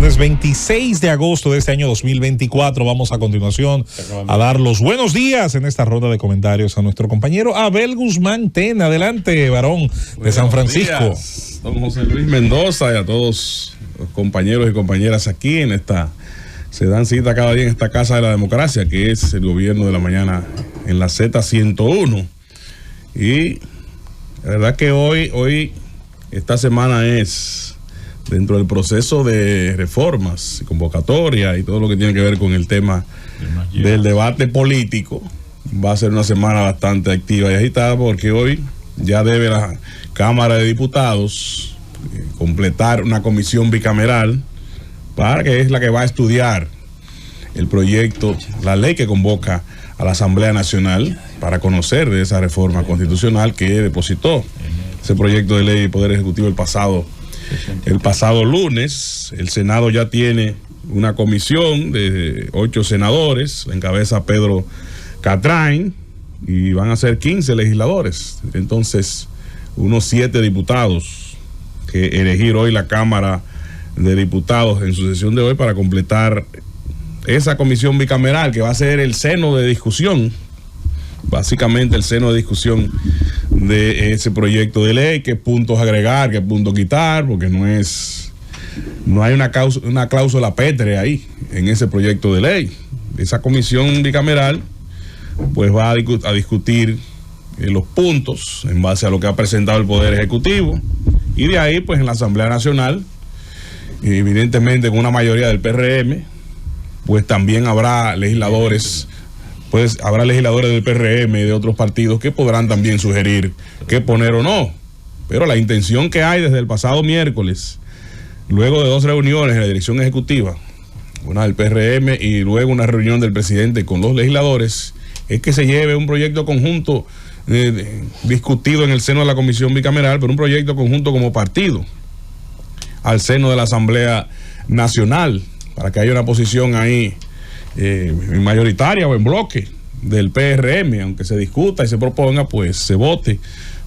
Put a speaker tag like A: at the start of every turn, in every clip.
A: lunes 26 de agosto de este año 2024. Vamos a continuación a dar los buenos días en esta ronda de comentarios a nuestro compañero Abel Guzmán Tena. Adelante, varón de San Francisco.
B: Días, don José Luis Mendoza, y a todos los compañeros y compañeras aquí en esta, se dan cita cada día en esta Casa de la Democracia, que es el gobierno de la mañana en la Z101. Y la verdad que hoy esta semana es dentro del proceso de reformas, convocatoria y todo lo que tiene que ver con el tema del debate político. Va a ser una semana bastante activa y agitada, porque hoy ya debe la Cámara de Diputados completar una comisión bicameral para que es la que va a estudiar el proyecto, la ley que convoca a la Asamblea Nacional para conocer de esa reforma constitucional que depositó ese proyecto de ley del Poder Ejecutivo el pasado lunes. El Senado ya tiene una comisión de 8 senadores, la encabeza Pedro Catrain, y van a ser 15 legisladores. Entonces, unos 7 diputados que elegir hoy la Cámara de Diputados en su sesión de hoy para completar esa comisión bicameral que va a ser el seno de discusión, básicamente el seno de discusión de ese proyecto de ley, qué puntos agregar, qué puntos quitar, porque no hay una cláusula pétrea ahí en ese proyecto de ley. Esa comisión bicameral pues va a discutir los puntos en base a lo que ha presentado el Poder Ejecutivo, y de ahí pues en la Asamblea Nacional, evidentemente con una mayoría del PRM, pues también habrá legisladores. Pues habrá legisladores del PRM y de otros partidos que podrán también sugerir qué poner o no. Pero la intención que hay desde el pasado miércoles, luego de 2 reuniones en la dirección ejecutiva, una del PRM y luego una reunión del presidente con los legisladores, es que se lleve un proyecto conjunto discutido en el seno de la comisión bicameral, pero un proyecto conjunto como partido al seno de la Asamblea Nacional, para que haya una posición ahí mayoritaria o en bloque del PRM, aunque se discuta y se proponga, pues se vote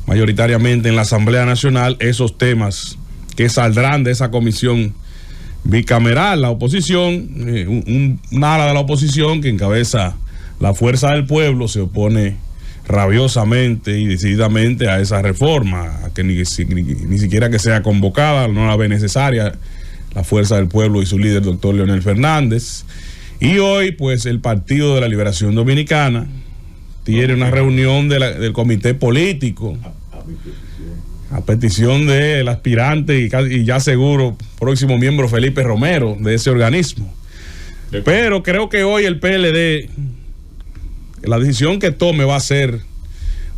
B: mayoritariamente en la Asamblea Nacional esos temas que saldrán de esa comisión bicameral. La oposición, un ala de la oposición que encabeza la Fuerza del Pueblo, se opone rabiosamente y decididamente a esa reforma, a que ni siquiera que sea convocada, no la ve necesaria la Fuerza del Pueblo y su líder, doctor Leonel Fernández. Y hoy, pues, el Partido de la Liberación Dominicana tiene una reunión del comité político a petición del aspirante y ya seguro próximo miembro Felipe Romero de ese organismo. Pero creo que hoy el PLD, la decisión que tome va a ser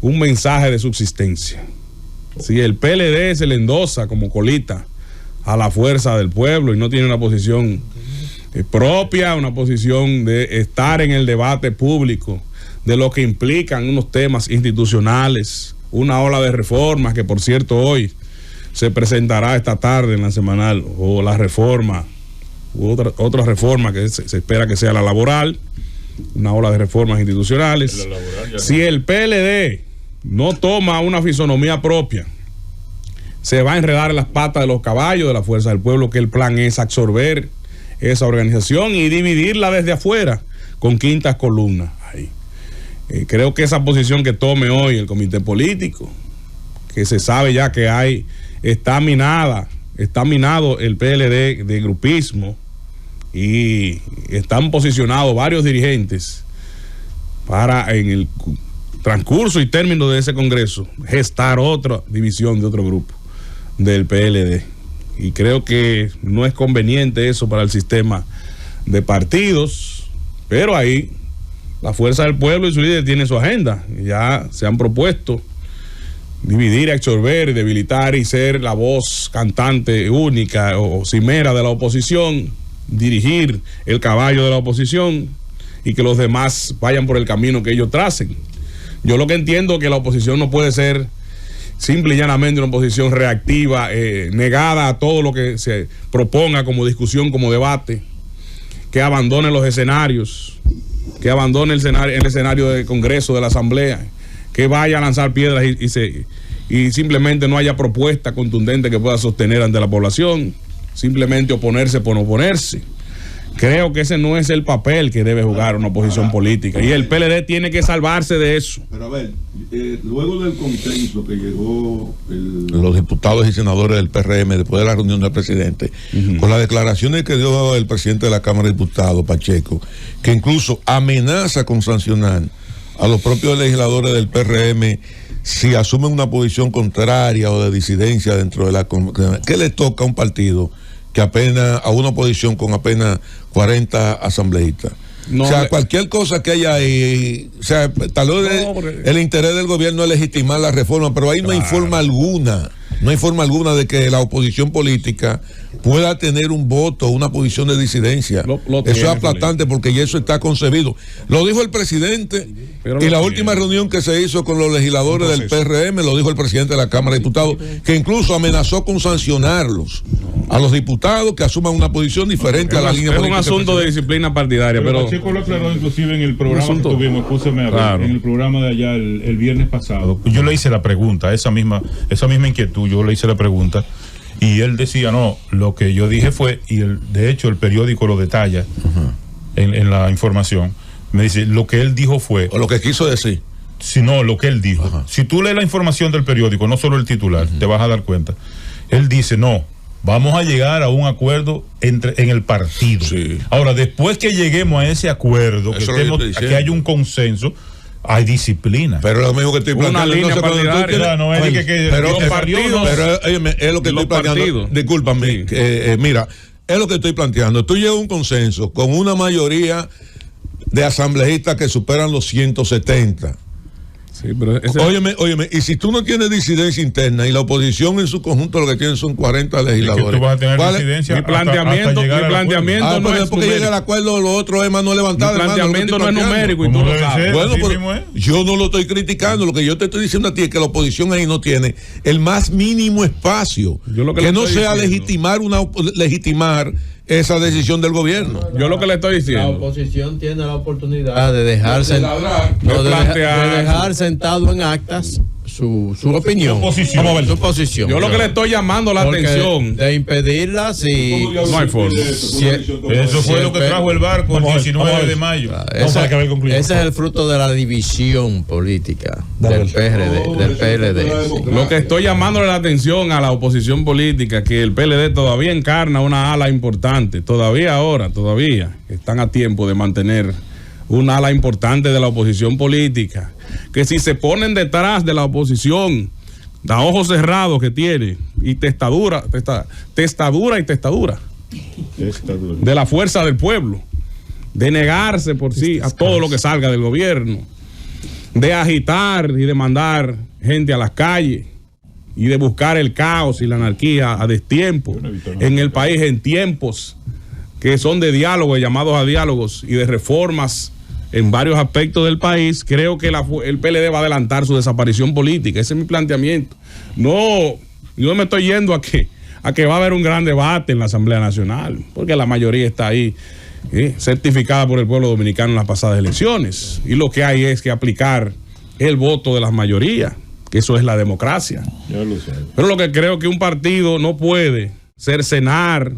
B: un mensaje de subsistencia. Si el PLD se le endosa como colita a la Fuerza del Pueblo y no tiene una posición propia, una posición de estar en el debate público de lo que implican unos temas institucionales, una ola de reformas que, por cierto, hoy se presentará esta tarde en la semanal, o la reforma, u otra reforma que se espera que sea la laboral, una ola de reformas institucionales. Si el PLD no toma una fisonomía propia, se va a enredar en las patas de los caballos de la Fuerza del Pueblo, que el plan es absorber esa organización y dividirla desde afuera con quintas columnas. Creo que esa posición que tome hoy el comité político, que se sabe ya que está minado el PLD de grupismo, y están posicionados varios dirigentes para, en el transcurso y término de ese congreso, gestar otra división de otro grupo del PLD. Y creo que no es conveniente eso para el sistema de partidos, pero ahí la Fuerza del Pueblo y su líder tienen su agenda. Ya se han propuesto dividir, absorber, debilitar y ser la voz cantante única o cimera de la oposición, dirigir el caballo de la oposición y que los demás vayan por el camino que ellos tracen. Yo lo que entiendo es que la oposición no puede ser simple y llanamente una oposición reactiva, negada a todo lo que se proponga como discusión, como debate, que abandone los escenarios, que abandone el escenario del Congreso, de la Asamblea, que vaya a lanzar piedras y simplemente no haya propuesta contundente que pueda sostener ante la población. simplemente oponerse por oponerse. Creo que ese no es el papel que debe jugar una oposición política, y el PLD tiene que salvarse de eso.
C: Pero a ver, luego del consenso que llegó
D: los diputados y senadores del PRM después de la reunión del presidente, con las declaraciones que dio el presidente de la Cámara de Diputados, Pacheco, que incluso amenaza con sancionar a los propios legisladores del PRM si asumen una posición contraria o de disidencia dentro de la... ¿Qué le toca a un partido que apenas, a una oposición con apenas 40 asambleístas? No, o sea, cualquier cosa que haya ahí, o sea, tal vez el interés del gobierno es legitimar la reforma, pero ahí no hay forma alguna. No hay forma alguna de que la oposición política pueda tener un voto, una posición de disidencia. Eso es aplastante, porque ya eso está concebido. Lo dijo el presidente, y la última reunión que se hizo con los legisladores del PRM, lo dijo el presidente de la Cámara de Diputados, que incluso amenazó con sancionarlos a los diputados que asuman una posición diferente a la línea política.
B: Es un asunto de disciplina partidaria. Pero
E: Pacheco lo aclaró inclusive en el programa que tuvimos, en el programa de allá el viernes pasado. Yo le hice la pregunta, esa misma inquietud, yo le hice la pregunta, y él decía, no, lo que yo dije fue, y de hecho el periódico lo detalla en la información, me dice, lo que él dijo fue...
D: O lo que quiso decir.
E: No, lo que él dijo. Si tú lees la información del periódico, no solo el titular, te vas a dar cuenta. Él dice, no, vamos a llegar a un acuerdo en el partido. Sí. Ahora, después que lleguemos a ese acuerdo, que haya un consenso, hay disciplina.
D: Pero lo mismo que estoy planteando.
E: Una línea partidaria. No es
D: pero es lo que estoy planteando. Discúlpame. Mira, es lo que estoy planteando. Tú llegas a un consenso con una mayoría de asambleístas que superan los 170.
B: Sí, pero
D: óyeme, y si tú no tienes disidencia interna y la oposición en su conjunto lo que tienen son 40 legisladores.
E: Es que tú vas a tener disidencia.
B: Mi planteamiento
D: no es porque llega al acuerdo, lo otro es más no levantar.
B: Mi planteamiento no es numérico y tú lo sabes.
D: Bueno, pero yo no lo estoy criticando, lo que yo te estoy diciendo a ti es que la oposición ahí no tiene el más mínimo espacio que no sea legitimar esa decisión del gobierno.
B: Yo lo que le estoy diciendo.
F: La oposición tiene la oportunidad de dejar sentado en actas su opinión, su posición.
B: Yo lo que le estoy llamando la atención
F: de impedirla si
B: no hay forma.
E: Eso fue lo que trajo el barco el 19 de mayo.
F: Ese es el fruto de la división política del PLD.
B: Lo que estoy llamándole la atención a la oposición política, que el PLD todavía encarna una ala importante, todavía están a tiempo de mantener una ala importante de la oposición política, que si se ponen detrás de la oposición, a ojos cerrados que tiene, y testadura de la fuerza del pueblo, de negarse por sí a todo lo que salga del gobierno, de agitar y de mandar gente a las calles, y de buscar el caos y la anarquía a destiempo en el país, en tiempos que son de diálogo, llamados a diálogos y de reformas en varios aspectos del país. Creo que el PLD va a adelantar su desaparición política. Ese es mi planteamiento. No, yo me estoy yendo a que va a haber un gran debate en la Asamblea Nacional, porque la mayoría está ahí certificada por el pueblo dominicano en las pasadas elecciones, y lo que hay es que aplicar el voto de las mayorías, que eso es la democracia.
E: Yo lo sé.
B: Pero lo que creo que un partido no puede cercenar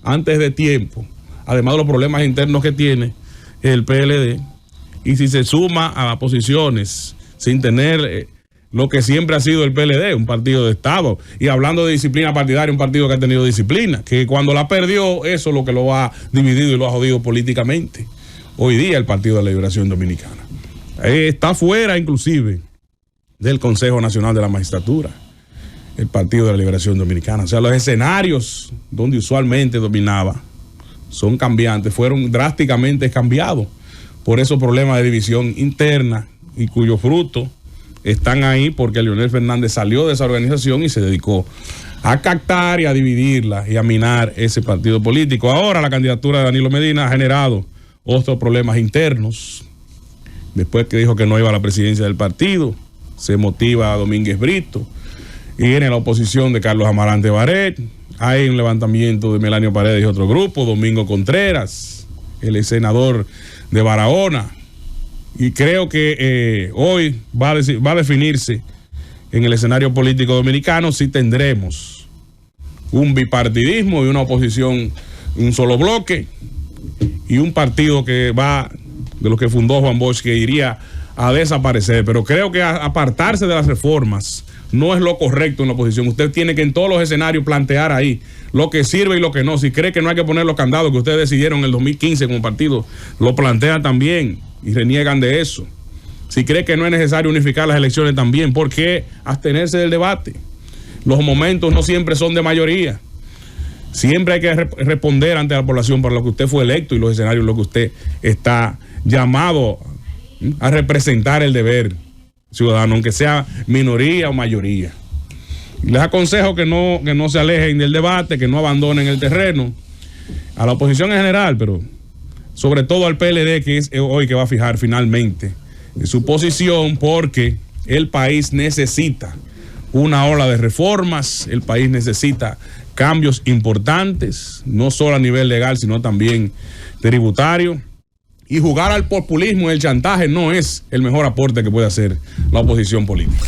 B: antes de tiempo, además de los problemas internos que tiene el PLD, y si se suma a posiciones sin tener lo que siempre ha sido el PLD, un partido de Estado, y hablando de disciplina partidaria, un partido que ha tenido disciplina, que cuando la perdió, eso es lo que lo ha dividido y lo ha jodido políticamente. Hoy día el Partido de la Liberación Dominicana está fuera inclusive del Consejo Nacional de la Magistratura, el Partido de la Liberación Dominicana. O sea, los escenarios donde usualmente dominaba son cambiantes, fueron drásticamente cambiados por esos problemas de división interna, y cuyos frutos están ahí porque Leonel Fernández salió de esa organización y se dedicó a captar y a dividirla y a minar ese partido político. Ahora la candidatura de Danilo Medina ha generado otros problemas internos. Después que dijo que no iba a la presidencia del partido, se motiva a Domínguez Brito, y viene la oposición de Carlos Amarante Baret. Hay un levantamiento de Melanio Paredes y otro grupo, Domingo Contreras, el senador de Barahona, y creo que hoy va a definirse en el escenario político dominicano si tendremos un bipartidismo y una oposición, un solo bloque, y un partido que va, de lo que fundó Juan Bosch, que iría a desaparecer. Pero creo que apartarse de las reformas no es lo correcto en la oposición. Usted tiene que en todos los escenarios plantear ahí lo que sirve y lo que no. Si cree que no hay que poner los candados que ustedes decidieron en el 2015 como partido, lo plantean también y reniegan de eso. Si cree que no es necesario unificar las elecciones también, ¿por qué abstenerse del debate? Los momentos no siempre son de mayoría. Siempre hay que responder ante la población por lo que usted fue electo y los escenarios en los que usted está llamado a representar el deber ciudadano, aunque sea minoría o mayoría. Les aconsejo que no se alejen del debate, que no abandonen el terreno a la oposición en general, pero sobre todo al PLD, que es hoy que va a fijar finalmente su posición, porque el país necesita una ola de reformas, el país necesita cambios importantes, no solo a nivel legal, sino también tributario. Y jugar al populismo y el chantaje no es el mejor aporte que puede hacer la oposición política.